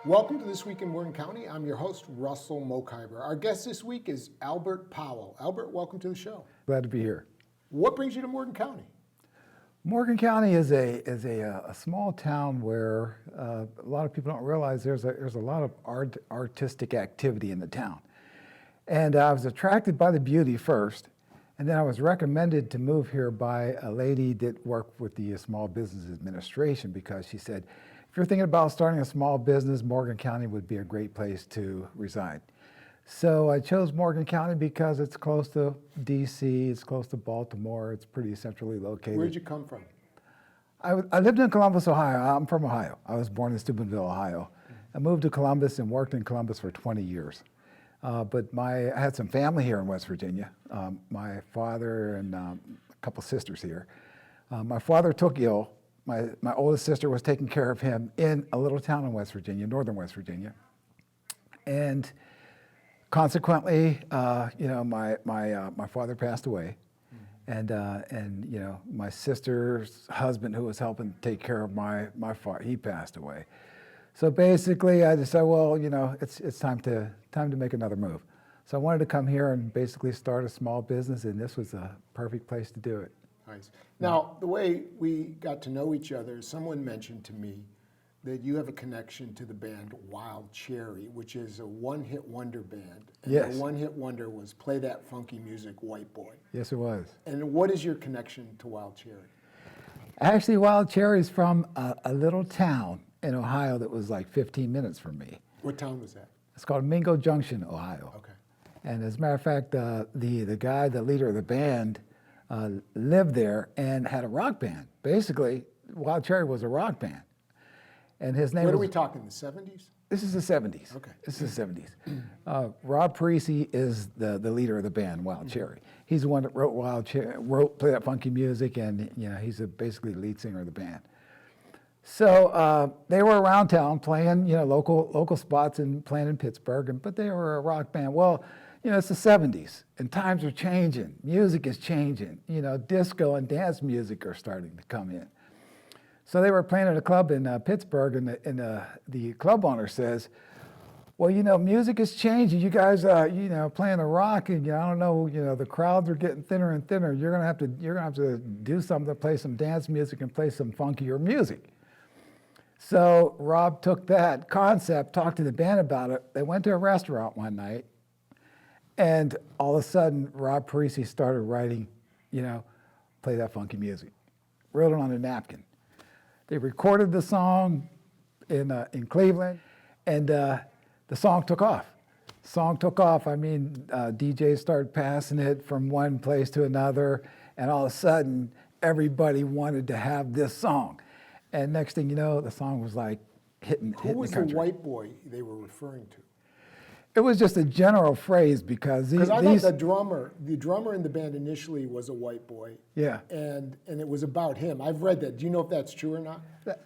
Welcome to This Week in Morgan County. I'm your host, Russell Mokhiber. Our guest this week is Albert Powell. Albert, welcome to the show. Glad to be here. What brings you to Morgan County? Morgan County is a small town where a lot of people don't realize there's a lot of artistic activity in the town. And I was attracted by the beauty first, and then I was recommended to move here by a lady that worked with the Small Business Administration because she said, if you're thinking about starting a small business, Morgan County would be a great place to reside. So I chose Morgan County because it's close to DC, it's close to Baltimore, it's pretty centrally located. Where'd you come from? I lived in Columbus, Ohio. I'm from Ohio. I was born in Steubenville, Ohio. I moved to Columbus and worked in Columbus for 20 years. But I had some family here in West Virginia. My father and a couple sisters here. My father took ill. My oldest sister was taking care of him in a little town in West Virginia, northern West Virginia. And consequently, my father passed away. And my sister's husband, who was helping take care of my father, he passed away. So basically, I decided, well, it's time to make another move. So I wanted to come here and basically start a small business, and this was a perfect place to do it. Nice. Now, the way we got to know each other, someone mentioned to me that you have a connection to the band Wild Cherry, which is a one-hit wonder band. And Yes. the one-hit wonder was Play That Funky Music, White Boy. Yes, it was. And what is your connection to Wild Cherry? Actually, Wild Cherry's from a little town in Ohio that was like 15 minutes from me. What town was that? It's called Mingo Junction, Ohio. Okay. And as a matter of fact, the guy, the leader of the band, lived there and had a rock band. Basically, Wild Cherry was a rock band. And his name What are was, we talking, the 70s? This is the 70s. Okay. This is the 70s. Rob Parisi is the leader of the band, Wild Cherry. He's the one that wrote Wild Cherry, Play That Funky Music, and he's basically the lead singer of the band. So they were around town playing, local spots and playing in Pittsburgh, but they were a rock band. Well, it's the 70s, and times are changing. Music is changing. Disco and dance music are starting to come in. So they were playing at a club in Pittsburgh, and the club owner says, well, music is changing. You guys, playing the rock, and I don't know, the crowds are getting thinner and thinner. You're gonna have to do something to play some dance music and play some funkier music. So Rob took that concept, talked to the band about it. They went to a restaurant one night, and all of a sudden, Rob Parisi started writing, Play That Funky Music. Wrote it on a napkin. They recorded the song in Cleveland, and the song took off. I mean, DJs started passing it from one place to another, and all of a sudden, everybody wanted to have this song. And next thing you know, the song was like hitting the country. Who was the white boy they were referring to? It was just a general phrase because I thought the drummer in the band initially was a white boy. Yeah. And it was about him. I've read that. Do you know if that's true or not?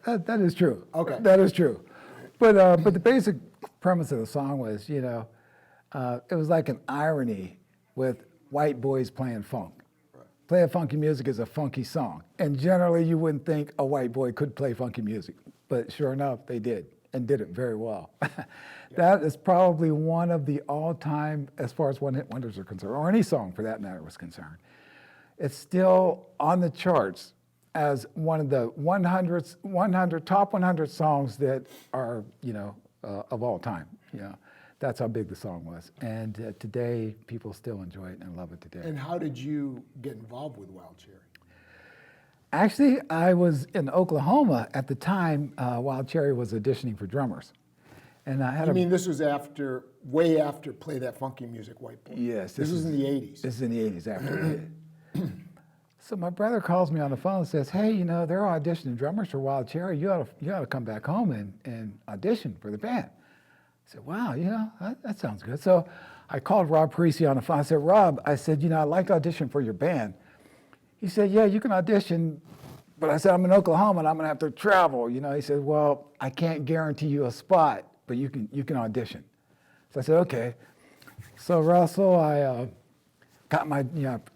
That is true. Okay. That is true. But the basic premise of the song was, it was like an irony with white boys playing funk. Right. Play a funky music is a funky song. And generally you wouldn't think a white boy could play funky music. But sure enough, they did, and did it very well. That is probably one of the all-time, as far as one-hit wonders are concerned, or any song for that matter was concerned. It's still on the charts as one of the top 100 songs that are, of all time. That's how big the song was. And today, people still enjoy it and love it today. And how did you get involved with Wild Cherry? Actually, I was in Oklahoma at the time Wild Cherry was auditioning for drummers. And I had this was way after Play That Funky Music, White Boy? Yes. This was in the 80s. This is in the 80s after it. So my brother calls me on the phone and says, hey, they're auditioning drummers for Wild Cherry. You ought to come back home and audition for the band. I said, wow, that sounds good. So I called Rob Parisi on the phone. I said, Rob, I'd like to audition for your band. He said, yeah, you can audition, but I said, I'm in Oklahoma and I'm gonna have to travel. He said, well, I can't guarantee you a spot, but you can audition. So I said, okay. So Russell, I got my,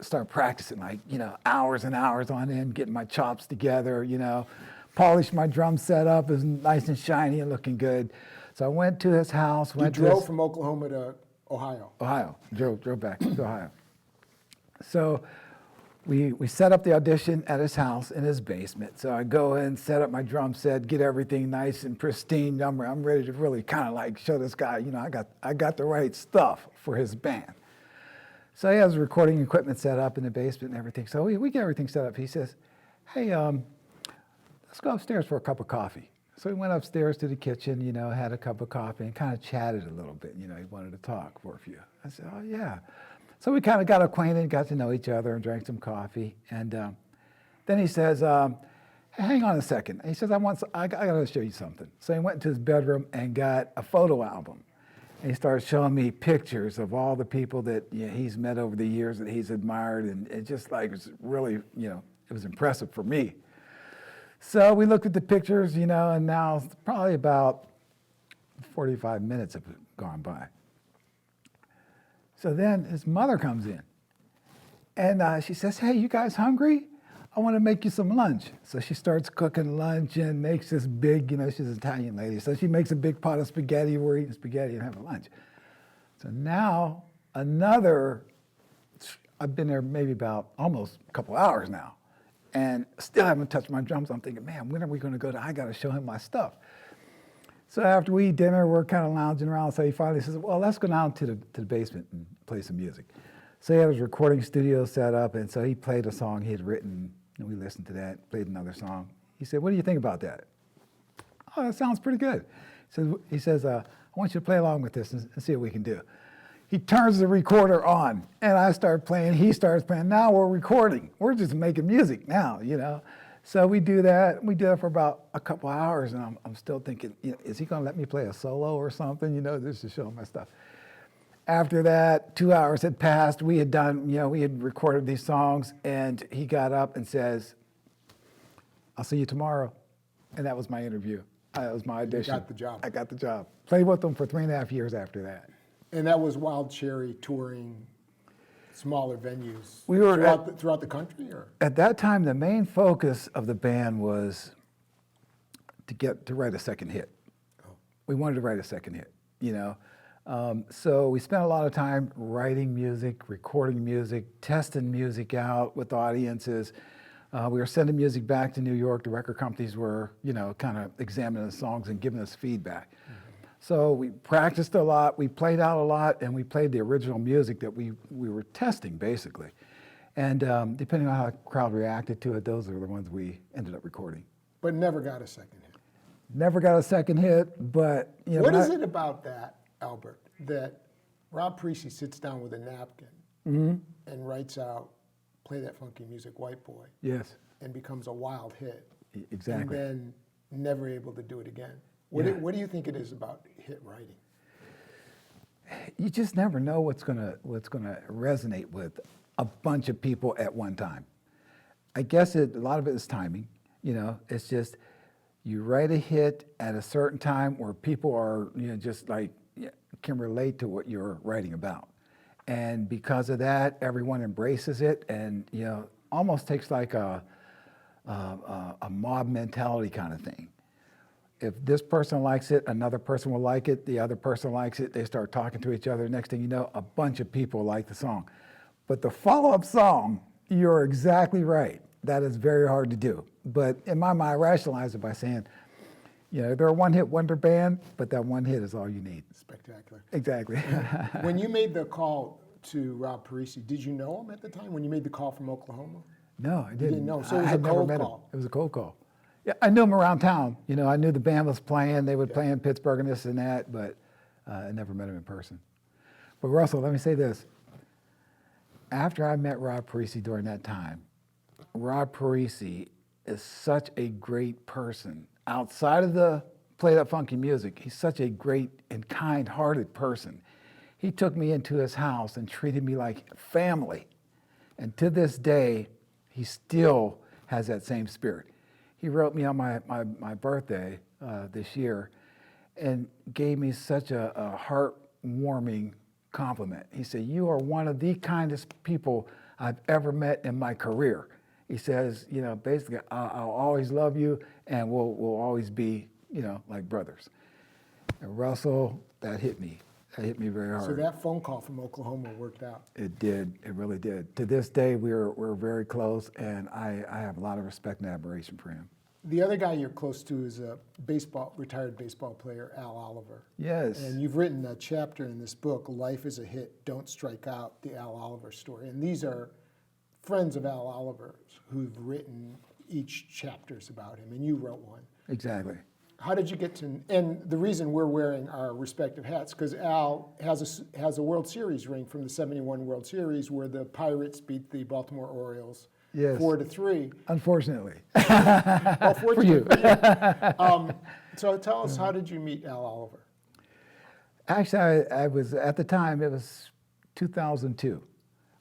started practicing hours and hours on end, getting my chops together, polished my drum set up, it was nice and shiny and looking good. So I went to his house. You Went to drove his, from Oklahoma to Ohio. Ohio. Drove back to Ohio. So we set up the audition at his house in his basement. So I go in, set up my drum set, get everything nice and pristine. I'm ready to really kind of like show this guy, you know, I got the right stuff for his band. So he has recording equipment set up in the basement and everything. So we get everything set up. He says, hey, let's go upstairs for a cup of coffee. So we went upstairs to the kitchen, you know, had a cup of coffee and kind of chatted a little bit. You know, he wanted to talk for a few. I said, oh, yeah. So we kind of got acquainted, got to know each other and drank some coffee. And then he says, hey, hang on a second. He says, I got to show you something. So he went into his bedroom and got a photo album. And he started showing me pictures of all the people that he's met over the years that he's admired. And it just like was really, you know, it was impressive for me. So we looked at the pictures, you know, and now probably about 45 minutes have gone by. So then his mother comes in, and she says, hey, you guys hungry? I want to make you some lunch. So she starts cooking lunch and makes this big, you know, she's an Italian lady, so she makes a big pot of spaghetti. We're eating spaghetti and having lunch. So now I've been there maybe about almost a couple hours now, and still haven't touched my drums. I'm thinking, man, when are we going to go to, I got to show him my stuff. So after we eat dinner, we're kind of lounging around. So he finally says, well, let's go down to the basement and play some music. So he had his recording studio set up, and so he played a song he had written, and we listened to that, played another song. He said, what do you think about that? Oh, that sounds pretty good. He says, I want you to play along with this and see what we can do. He turns the recorder on, and I start playing, he starts playing. Now we're recording. We're just making music now, you know. So we do that. We do that for about a couple hours, and I'm still thinking, you know, is he going to let me play a solo or something? You know, just to show him my stuff. After that, 2 hours had passed. We had done, you know, we had recorded these songs, and he got up and says, I'll see you tomorrow. And that was my interview. That was my audition. You got the job. I got the job. Played with them for 3.5 years after that. And that was Wild Cherry touring smaller venues We were throughout the country, or? At that time, the main focus of the band was to write a second hit. Oh. We wanted to write a second hit, you know. So we spent a lot of time writing music, recording music, testing music out with audiences. We were sending music back to New York. The record companies were, you know, kind of examining the songs and giving us feedback. Mm-hmm. So we practiced a lot, we played out a lot, and we played the original music that we were testing, basically. And depending on how the crowd reacted to it, those are the ones we ended up recording. But never got a second hit. Never got a second hit, but... You know, what is it about that, Albert, that Rob Parisi sits down with a napkin and writes out, play that funky music, white boy, Yes, and becomes a wild hit, exactly. and then never able to do it again? What do you think it is about hit writing? You just never know what's gonna resonate with a bunch of people at one time. I guess a lot of it is timing. You know, it's just you write a hit at a certain time where people are, you know, just like can relate to what you're writing about, and because of that, everyone embraces it, and you know, almost takes like a mob mentality kind of thing. If this person likes it, another person will like it, the other person likes it, they start talking to each other. Next thing you know, a bunch of people like the song. But the follow-up song, you're exactly right. That is very hard to do. But in my mind, I rationalize it by saying, you know, they're a one-hit wonder band, but that one hit is all you need. Spectacular. Exactly. When you made the call to Rob Parisi, did you know him at the time when you made the call from Oklahoma? No, I didn't. You didn't know, so it was I a had never cold met call. him. It was a cold call. Yeah, I knew him around town. You know, I knew the band was playing. They would play in Pittsburgh and this and that, but I never met him in person. But Russell, let me say this. After I met Rob Parisi during that time, Rob Parisi is such a great person. Outside of the play that funky music, he's such a great and kind-hearted person. He took me into his house and treated me like family. And to this day, he still has that same spirit. He wrote me on my birthday this year and gave me such a heartwarming compliment. He said, you are one of the kindest people I've ever met in my career. He says, you know, basically, I'll always love you and we'll always be, you know, like brothers. And Russell, that hit me. That hit me very hard. So that phone call from Oklahoma worked out. It did. It really did. To this day, we're very close, and I have a lot of respect and admiration for him. The other guy you're close to is a retired baseball player, Al Oliver. Yes. And you've written a chapter in this book, Life is a Hit, Don't Strike Out, the Al Oliver story. And these are friends of Al Oliver's who've written each chapters about him, and you wrote one. Exactly. How did you get to, and the reason we're wearing our respective hats, because Al has a World Series ring from the '71 World Series where the Pirates beat the Baltimore Orioles Yes. 4-3. Unfortunately. Well, For you. So tell us, how did you meet Al Oliver? Actually, I was, at the time, it was 2002.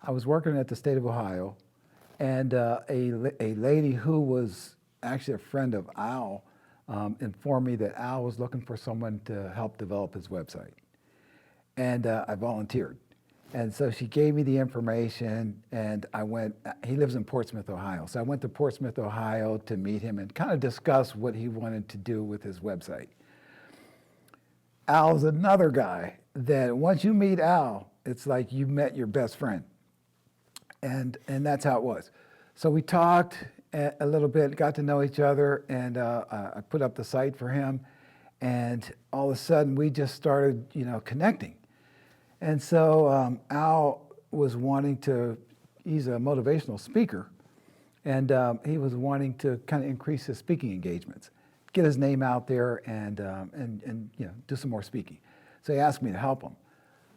I was working at the state of Ohio, and a lady who was actually a friend of Al informed me that Al was looking for someone to help develop his website. And I volunteered. And so she gave me the information, and I went. He lives in Portsmouth, Ohio. So I went to Portsmouth, Ohio to meet him and kind of discuss what he wanted to do with his website. Al's another guy that once you meet Al, it's like you met your best friend. And that's how it was. So we talked a little bit, got to know each other, and I put up the site for him. And all of a sudden, we just started, connecting. And so Al was wanting to, he's a motivational speaker, and he was wanting to kind of increase his speaking engagements, get his name out there, and do some more speaking. So he asked me to help him.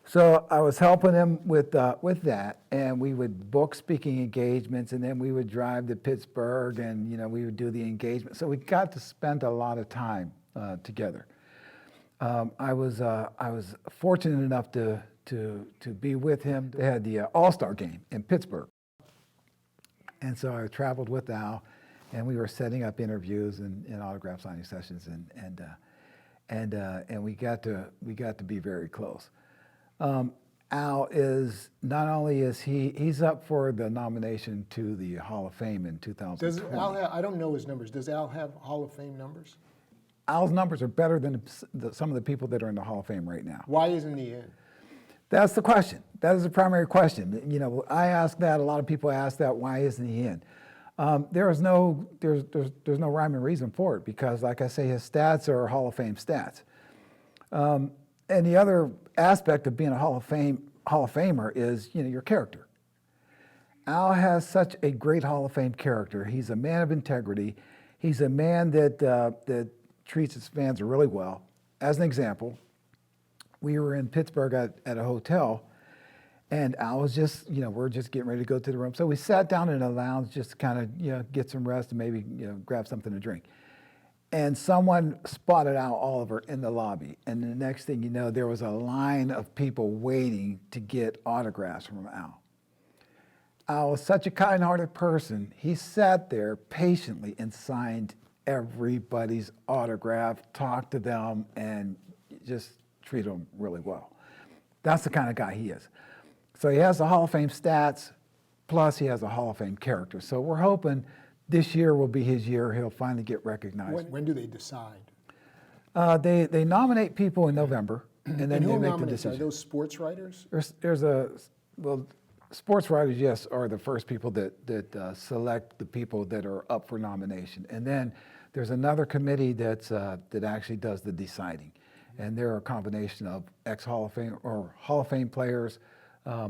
So I was helping him with that, and we would book speaking engagements, and then we would drive to Pittsburgh, and we would do the engagement. So we got to spend a lot of time together. I was fortunate enough to be with him. They had the All-Star game in Pittsburgh, and so I traveled with Al, and we were setting up interviews and autograph signing sessions, and we got to be very close. Al is not only is he's up for the nomination to the Hall of Fame in 2020. Does Al have, I don't know his numbers. Does Al have Hall of Fame numbers? Al's numbers are better than some of the people that are in the Hall of Fame right now. Why isn't he in? That's the question. That is the primary question. I ask that. A lot of people ask that. Why isn't he in? There's no rhyme and reason for it because, like I say, his stats are Hall of Fame stats. And the other aspect of being a Hall of Famer is your character. Al has such a great Hall of Fame character. He's a man of integrity. He's a man that treats his fans really well. As an example, we were in Pittsburgh at a hotel, and Al was just, we're just getting ready to go to the room. So we sat down in a lounge just to kind of, get some rest and maybe, grab something to drink. And someone spotted Al Oliver in the lobby. And the next thing you know, there was a line of people waiting to get autographs from Al. Al was such a kind-hearted person. He sat there patiently and signed everybody's autograph, talked to them, and just treated them really well. That's the kind of guy he is. So he has the Hall of Fame stats, plus he has a Hall of Fame character. So we're hoping this year will be his year. He'll finally get recognized. When do they decide? They nominate people in November, and then who they make the nominates? Are decision. those sports writers? Sports writers, yes, are the first people that select the people that are up for nomination. And then there's another committee that actually does the deciding. And they're a combination of ex-Hall of Fame or Hall of Fame players,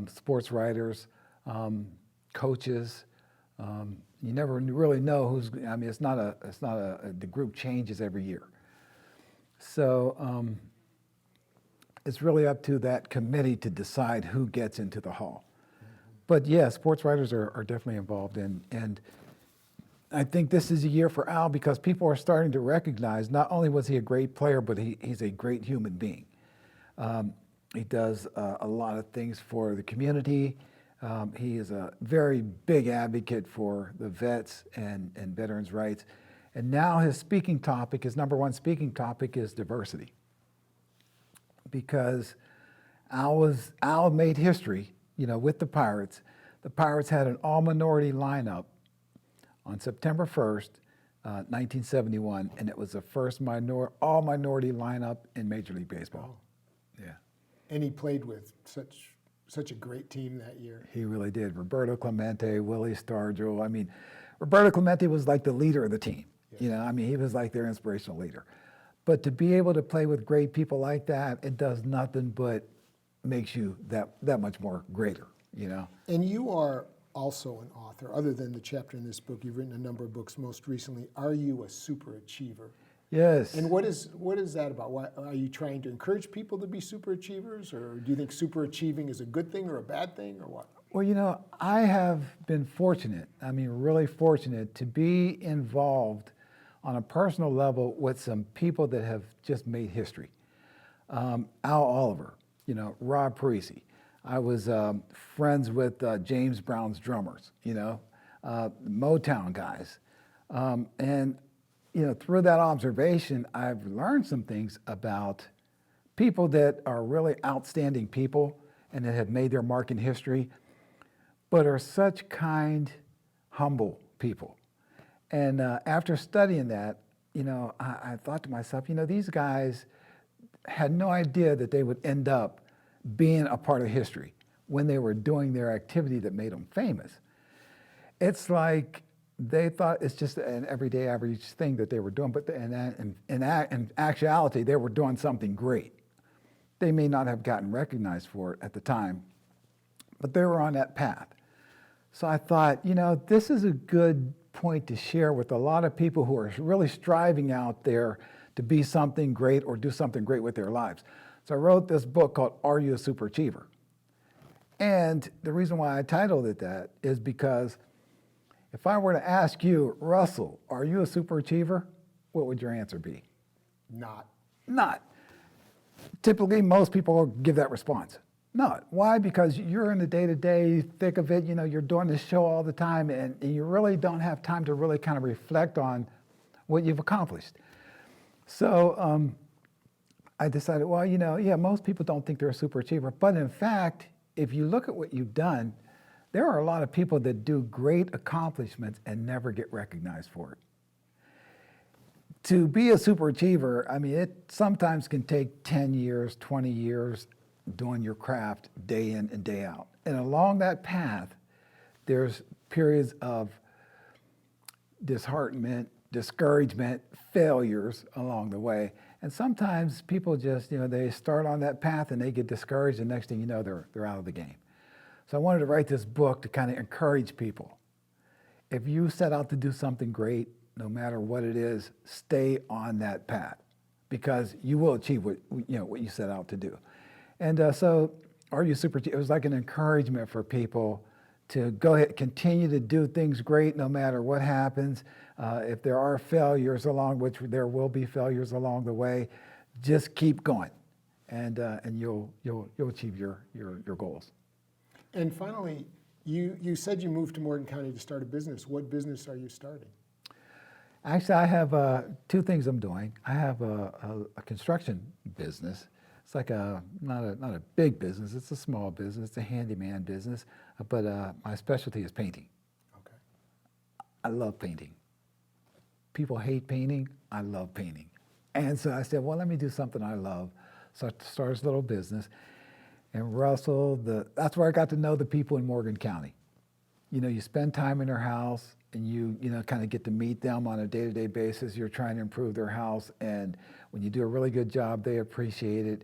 sports writers, coaches. You never really know who's. I mean, the group changes every year. So it's really up to that committee to decide who gets into the hall. But yeah, sports writers are definitely involved and I think this is a year for Al because people are starting to recognize not only was he a great player, but he's a great human being. He does a lot of things for the community. He is a very big advocate for the vets and veterans' rights. And now his number one speaking topic is diversity. Because Al made history, with the Pirates. The Pirates had an all-minority lineup on September 1st 1971, and it was the first all minority lineup in Major League Baseball. Yeah, And he played with such a great team that year. he really did. Roberto Clemente, Willie Stargell. I mean, Roberto Clemente was like the leader of the team. You know, I mean, he was like their inspirational leader. But to be able to play with great people like that, it does nothing but makes you that much more greater, you know. And you are also an author. Other than the chapter in this book, you've written a number of books. Most recently, Are You a Super Achiever? Yes. And what is that about? Why, are you trying to encourage people to be super achievers, or do you think super achieving is a good thing or a bad thing, or what? Well, you know, I have been fortunate, I mean, really fortunate to be involved on a personal level with some people that have just made history. Al Oliver, you know, Rob Parisi. I was friends with James Brown's drummers, you know, Motown guys. And, you know, through that observation, I've learned some things about people that are really outstanding people and that have made their mark in history, but are such kind, humble people. And after studying that, you know, I thought to myself, you know, these guys had no idea that they would end up being a part of history when they were doing their activity that made them famous. It's like they thought it's just an everyday average thing that they were doing, but in actuality, they were doing something great. They may not have gotten recognized for it at the time, but they were on that path. So I thought, you know, this is a good point to share with a lot of people who are really striving out there to be something great or do something great with their lives. So I wrote this book called Are You a Super Achiever? And the reason why I titled it that is because if I were to ask you, Russell, are you a super achiever? What would your answer be? Not. Not. Typically, most people will give that response. Not. Why? Because you're in the day-to-day thick of it. You know, you're doing this show all the time, and you really don't have time to really kind of reflect on what you've accomplished. So I decided, well, you know, yeah, most people don't think they're a super achiever. But in fact, if you look at what you've done, there are a lot of people that do great accomplishments and never get recognized for it. To be a super achiever, I mean, it sometimes can take 10 years, 20 years doing your craft day in and day out. And along that path, there's periods of disheartenment, discouragement, failures along the way. And sometimes people just, you know, they start on that path and they get discouraged, and next thing you know, they're out of the game. So I wanted to write this book to kind of encourage people. If you set out to do something great, no matter what it is, stay on that path, because you will achieve what you set out to do. And so, Are You Super? It was like an encouragement for people to go ahead, continue to do things great, no matter what happens. If there are failures along, which there will be failures along the way, just keep going, and you'll achieve your goals. And finally, you said you moved to Morgan County to start a business. What business are you starting? Actually, I have two things I'm doing. I have a construction business. It's like not a big business. It's a small business. It's a handyman business. But my specialty is painting. Okay. I love painting. People hate painting. I love painting. And so I said, well, let me do something I love. So I started this little business. And Russell, that's where I got to know the people in Morgan County. You know, you spend time in their house, and you kind of get to meet them on a day-to-day basis. You're trying to improve their house, and when you do a really good job, they appreciate it.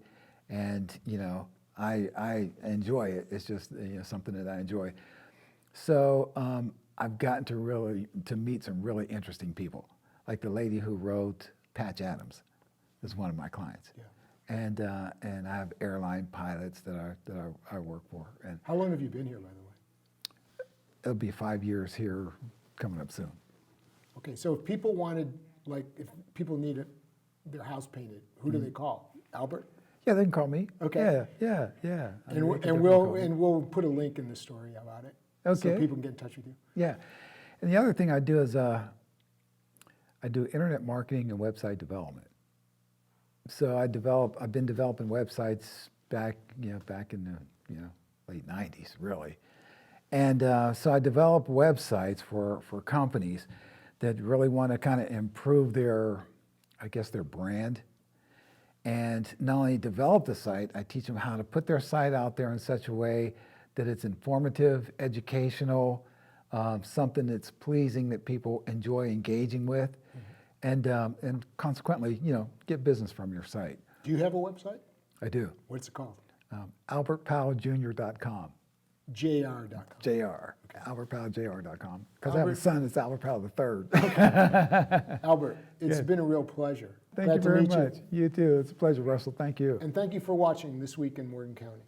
And you know, I enjoy it. It's just something that I enjoy. So I've gotten to meet some really interesting people, like the lady who wrote Patch Adams is one of my clients. Yeah. And I have airline pilots that I work for. And How long have you been here, by the way? it'll be 5 years here coming up soon. Okay, so if people wanted, like, if people needed their house painted, who do they call? Albert? Yeah, they can call me. Okay. Yeah. I mean, they can definitely we'll call me. we'll put a link in the story about it, so Okay. people can get in touch with you. Yeah, and the other thing I do is I do internet marketing and website development. So I've been developing websites back in the late '90s, really. And so I develop websites for companies that really want to kind of improve their, I guess, their brand. And not only develop the site, I teach them how to put their site out there in such a way that it's informative, educational, something that's pleasing that people enjoy engaging with, and consequently, get business from your site. Do you have a website? I do. What's it called? AlbertPowellJr.com. JR.com. JR. AlbertPowellJr.com. Because I have a son, it's Albert Powell III. Albert, it's Good. been a real pleasure. Thank Glad you to very meet much. You too. It's a pleasure, Russell. Thank you. And thank you for watching This Week in Morgan County.